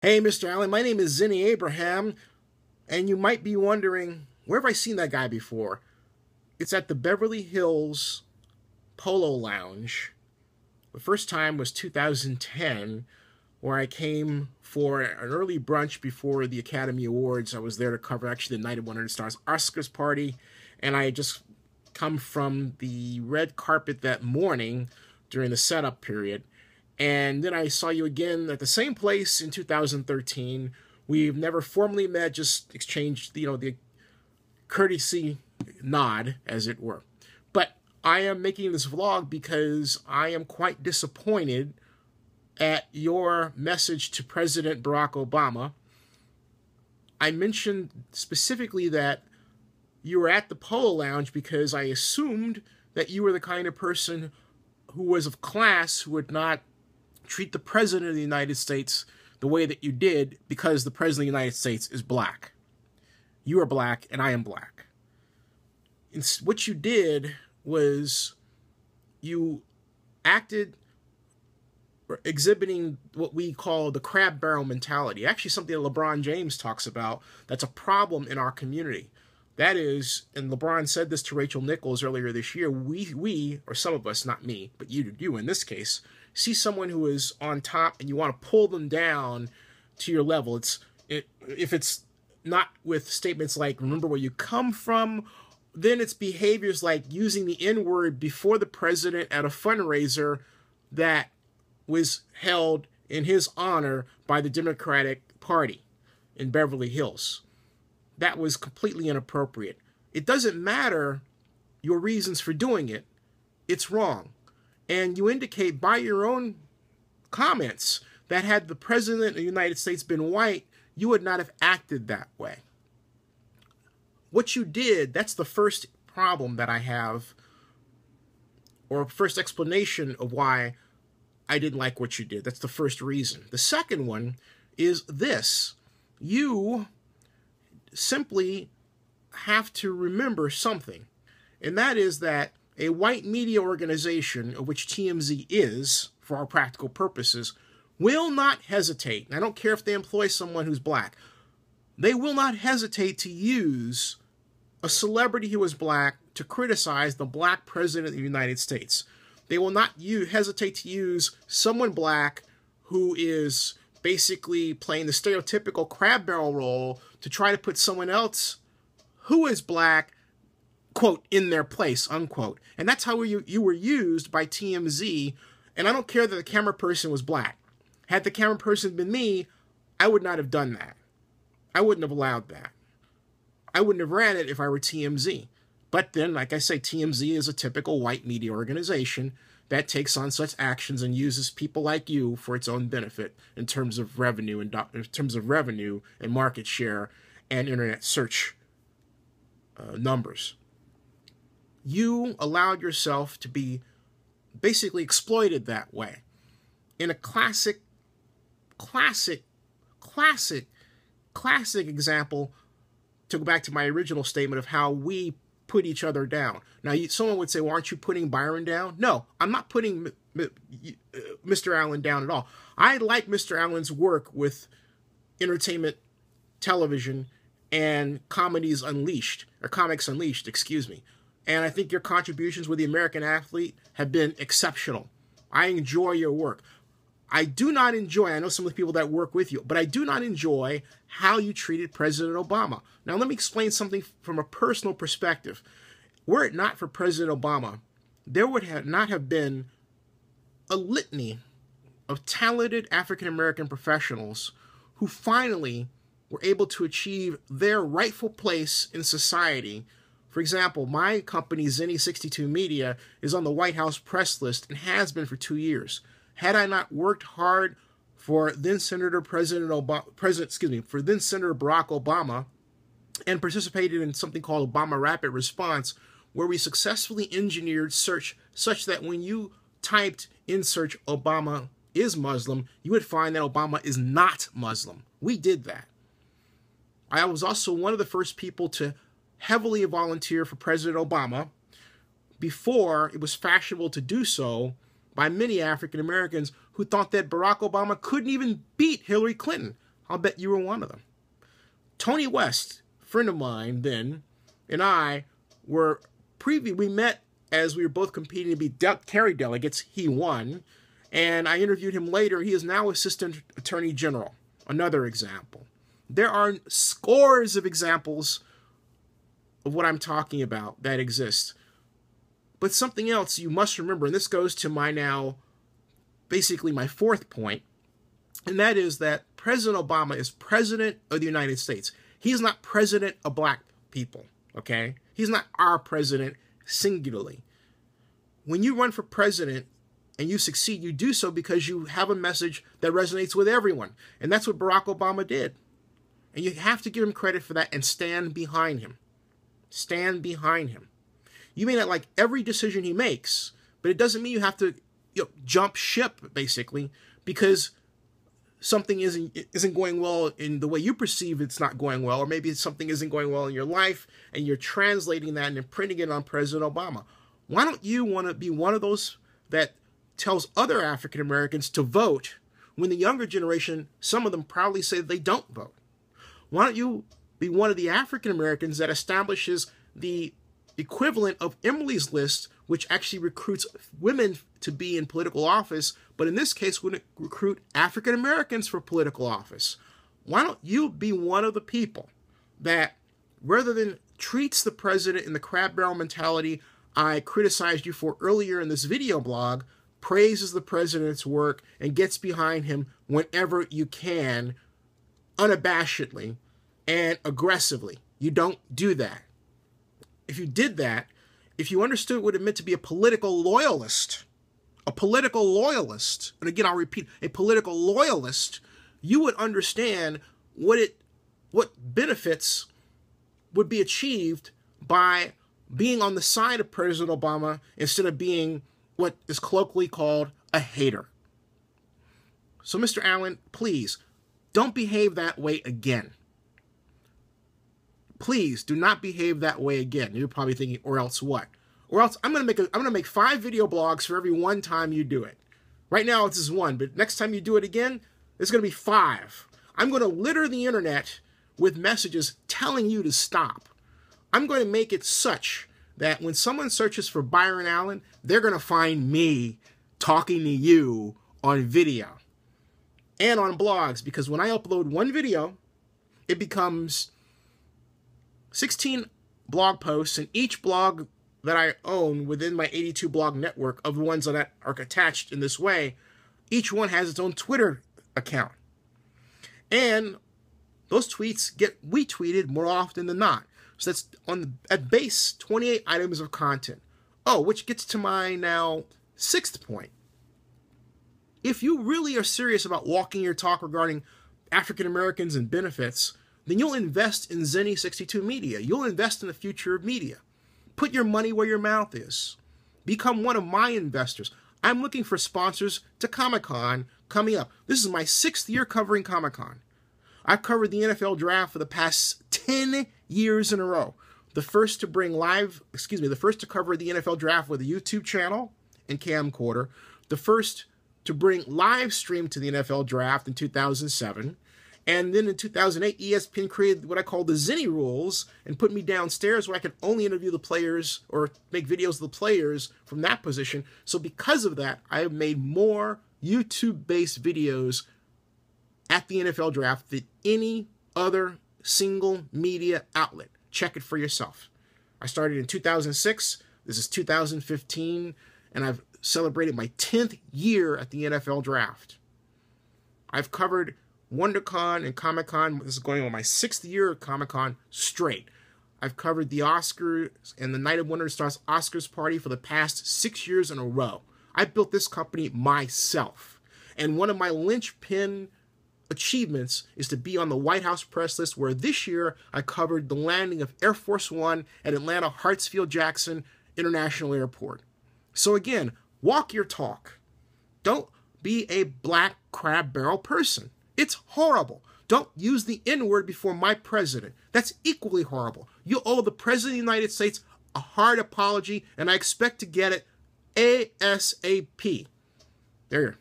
Hey, Mr. Allen, my name is Zinni Abraham, and you might be wondering, where have I seen that guy before? It's at the Beverly Hills Polo Lounge. The first time was 2010, where I came for an early brunch before the Academy Awards. I was there to cover actually the Night of 100 Stars Oscars party, and I had just come from the red carpet that morning during the setup period. And then I saw you again at the same place in 2013. We've never formally met, just exchanged, the courtesy nod, as it were. But I am making this vlog because I am quite disappointed at your message to President Barack Obama. I mentioned specifically that you were at the Polo Lounge because I assumed that you were the kind of person who was of class, who would not treat the President of the United States the way that you did because the President of the United States is black. You are black and I am black. And what you did was you acted exhibiting what we call the crab barrel mentality. Actually something that LeBron James talks about that's a problem in our community. That is, and LeBron said this to Rachel Nichols earlier this year, we, or some of us, not me, but you in this case, see someone who is on top and you want to pull them down to your level. If it's not with statements like, remember where you come from, then it's behaviors like using the N-word before the president at a fundraiser that was held in his honor by the Democratic Party in Beverly Hills. That was completely inappropriate. It doesn't matter your reasons for doing it. It's wrong. And you indicate by your own comments that had the President of the United States been white, you would not have acted that way. What you did, that's the first problem that I have, or first explanation of why I didn't like what you did. That's the first reason. The second one is this. You simply have to remember something, and that is that a white media organization, of which TMZ is, for our practical purposes, will not hesitate, and I don't care if they employ someone who's black, they will not hesitate to use a celebrity who is black to criticize the black president of the United States. They will not hesitate to use someone black who is basically playing the stereotypical crab barrel role to try to put someone else who is black, quote, in their place, unquote. And that's how you were used by TMZ. And I don't care that the camera person was black. Had the camera person been me, I would not have done that. I wouldn't have allowed that. I wouldn't have ran it if I were TMZ. But then, like I say, TMZ is a typical white media organization that takes on such actions and uses people like you for its own benefit in terms of revenue and market share and internet search numbers. You allowed yourself to be basically exploited that way in a classic example, to go back to my original statement of how we put each other down. Now, someone would say, well, aren't you putting Byron down? No, I'm not putting Mr. Allen down at all. I like Mr. Allen's work with entertainment television and Comics Unleashed, excuse me. And I think your contributions with the American Athlete have been exceptional. I enjoy your work. I do not enjoy, I know some of the people that work with you, but I do not enjoy how you treated President Obama. Now, let me explain something from a personal perspective. Were it not for President Obama, there would not have been a litany of talented African-American professionals who finally were able to achieve their rightful place in society. For example, my company, Zinni 62 Media, is on the White House press list and has been for 2 years. Had I not worked hard for then-Senator Barack Obama and participated in something called Obama Rapid Response, where we successfully engineered search such that when you typed in search Obama is Muslim, you would find that Obama is not Muslim. We did that. I was also one of the first people to heavily volunteer for President Obama before it was fashionable to do so by many African Americans who thought that Barack Obama couldn't even beat Hillary Clinton. I'll bet you were one of them. Tony West, a friend of mine then, and I we met as we were both competing to be Kerry delegates. He won, and I interviewed him later. He is now Assistant Attorney General. Another example. There are scores of examples of what I'm talking about that exist. But something else you must remember, and this goes to basically my fourth point, and that is that President Obama is President of the United States. He's not President of black people, okay? He's not our president singularly. When you run for president and you succeed, you do so because you have a message that resonates with everyone. And that's what Barack Obama did. And you have to give him credit for that and stand behind him. Stand behind him. You may not like every decision he makes, but it doesn't mean you have to jump ship, basically, because something isn't going well in the way you perceive it's not going well, or maybe something isn't going well in your life, and you're translating that and imprinting it on President Obama. Why don't you want to be one of those that tells other African Americans to vote when the younger generation, some of them proudly say they don't vote? Why don't you be one of the African Americans that establishes the equivalent of Emily's List, which actually recruits women to be in political office, but in this case would recruit African Americans for political office? Why don't you be one of the people that, rather than treats the president in the crab barrel mentality I criticized you for earlier in this video blog, praises the president's work and gets behind him whenever you can, unabashedly and aggressively? You don't do that. If you did that, if you understood what it meant to be a political loyalist, and again, I'll repeat, a political loyalist, you would understand what benefits would be achieved by being on the side of President Obama instead of being what is colloquially called a hater. So, Mr. Allen, please don't behave that way again. Please do not behave that way again. You're probably thinking, or else what? Or else I'm gonna make 5 video blogs for every one time you do it. Right now it's just 1, but next time you do it again, it's gonna be 5. I'm gonna litter the internet with messages telling you to stop. I'm going to make it such that when someone searches for Byron Allen, they're going to find me talking to you on video and on blogs, because when I upload one video, it becomes 16 blog posts, and each blog that I own within my 82 blog network of the ones that are attached in this way, each one has its own Twitter account. And those tweets get retweeted more often than not. So that's at base 28 items of content. Oh, which gets to my now 6th point. If you really are serious about walking your talk regarding African Americans and benefits, then you'll invest in Zenny 62 Media. You'll invest in the future of media. Put your money where your mouth is. Become one of my investors. I'm looking for sponsors to Comic-Con coming up. This is my 6th year covering Comic-Con. I've covered the NFL draft for the past 10 years in a row. The first to cover the NFL draft with a YouTube channel and camcorder. The first to bring live stream to the NFL draft in 2007. And then in 2008, ESPN created what I call the Zenny rules and put me downstairs where I could only interview the players or make videos of the players from that position. So because of that, I have made more YouTube-based videos at the NFL draft than any other single media outlet. Check it for yourself. I started in 2006. This is 2015, and I've celebrated my 10th year at the NFL draft. I've covered WonderCon and Comic-Con. This is going on my 6th year of Comic-Con straight. I've covered the Oscars and the Night of Wonder Stars Oscars party for the past 6 years in a row. I built this company myself. And one of my linchpin achievements is to be on the White House press list, where this year I covered the landing of Air Force One at Atlanta Hartsfield-Jackson International Airport. So again, walk your talk. Don't be a black crab barrel person. It's horrible. Don't use the N-word before my president. That's equally horrible. You owe the President of the United States a hard apology, and I expect to get it ASAP. There you are.